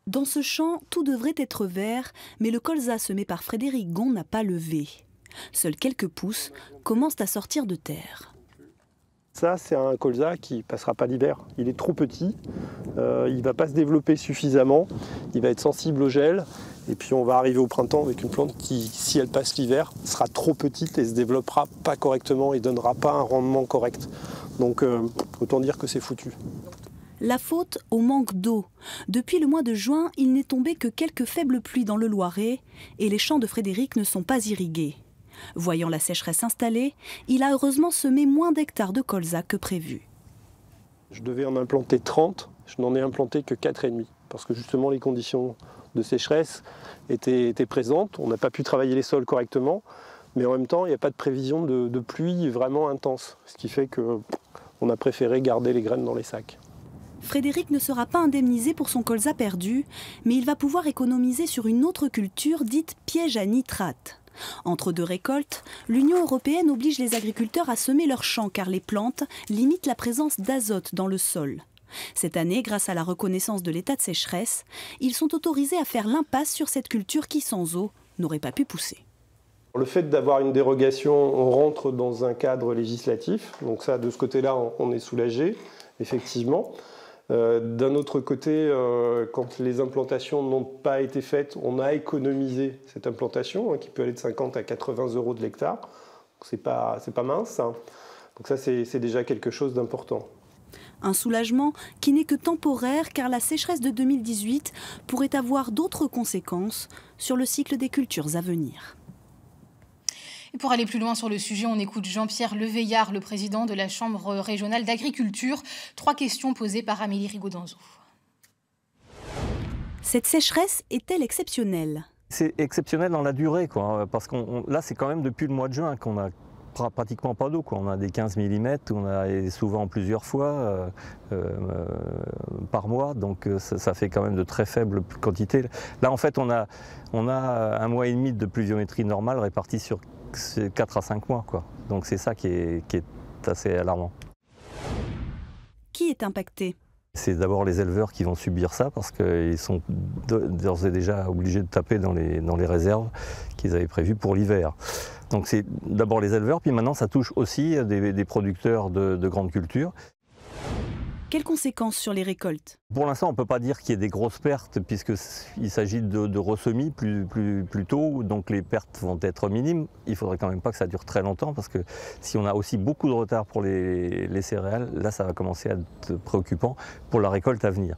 Dans ce champ, tout devrait être vert, mais le colza semé par Frédéric Gon n'a pas levé. Seuls quelques pousses commencent à sortir de terre. Ça, c'est un colza qui ne passera pas l'hiver. Il est trop petit, il ne va pas se développer suffisamment, il va être sensible au gel. Et puis on va arriver au printemps avec une plante qui, si elle passe l'hiver, sera trop petite et ne se développera pas correctement et ne donnera pas un rendement correct. Donc autant dire que c'est foutu. La faute au manque d'eau. Depuis le mois de juin, il n'est tombé que quelques faibles pluies dans le Loiret et les champs de Frédéric ne sont pas irrigués. Voyant la sécheresse installée, il a heureusement semé moins d'hectares de colza que prévu. Je devais en implanter 30, je n'en ai implanté que 4,5 parce que justement les conditions de sécheresse étaient présentes. On n'a pas pu travailler les sols correctement, mais en même temps, il n'y a pas de prévision de pluie vraiment intense, ce qui fait qu'on a préféré garder les graines dans les sacs. Frédéric ne sera pas indemnisé pour son colza perdu, mais il va pouvoir économiser sur une autre culture dite piège à nitrate. Entre deux récoltes, l'Union européenne oblige les agriculteurs à semer leurs champs car les plantes limitent la présence d'azote dans le sol. Cette année, grâce à la reconnaissance de l'état de sécheresse, ils sont autorisés à faire l'impasse sur cette culture qui, sans eau, n'aurait pas pu pousser. Le fait d'avoir une dérogation, on rentre dans un cadre législatif, donc ça, de ce côté-là, on est soulagé, effectivement. D'un autre côté, quand les implantations n'ont pas été faites, on a économisé cette implantation, qui peut aller de 50 à 80 euros de l'hectare. C'est pas mince, hein. Donc ça, c'est déjà quelque chose d'important. Un soulagement qui n'est que temporaire car la sécheresse de 2018 pourrait avoir d'autres conséquences sur le cycle des cultures à venir. Et pour aller plus loin sur le sujet, on écoute Jean-Pierre Leveillard, le président de la Chambre régionale d'agriculture. 3 questions posées par Amélie Rigaud-Danzou. Cette sécheresse est-elle exceptionnelle? C'est exceptionnel dans la durée, quoi, parce que là, c'est quand même depuis le mois de juin qu'on a pratiquement pas d'eau. On a des 15 mm, on a souvent plusieurs fois par mois, donc ça fait quand même de très faibles quantités. Là, en fait, on a 1 mois et demi de pluviométrie normale répartie sur 4 à 5 mois, quoi. Donc c'est ça qui est assez alarmant. Qui est impacté? C'est d'abord les éleveurs qui vont subir ça parce qu'ils sont d'ores et déjà obligés de taper dans les réserves qu'ils avaient prévues pour l'hiver. Donc c'est d'abord les éleveurs, puis maintenant ça touche aussi des producteurs de grandes cultures. Quelles conséquences sur les récoltes? Pour l'instant, on ne peut pas dire qu'il y ait des grosses pertes puisqu'il s'agit de ressemis plus tôt, donc les pertes vont être minimes. Il ne faudrait quand même pas que ça dure très longtemps parce que si on a aussi beaucoup de retard pour les céréales, là ça va commencer à être préoccupant pour la récolte à venir.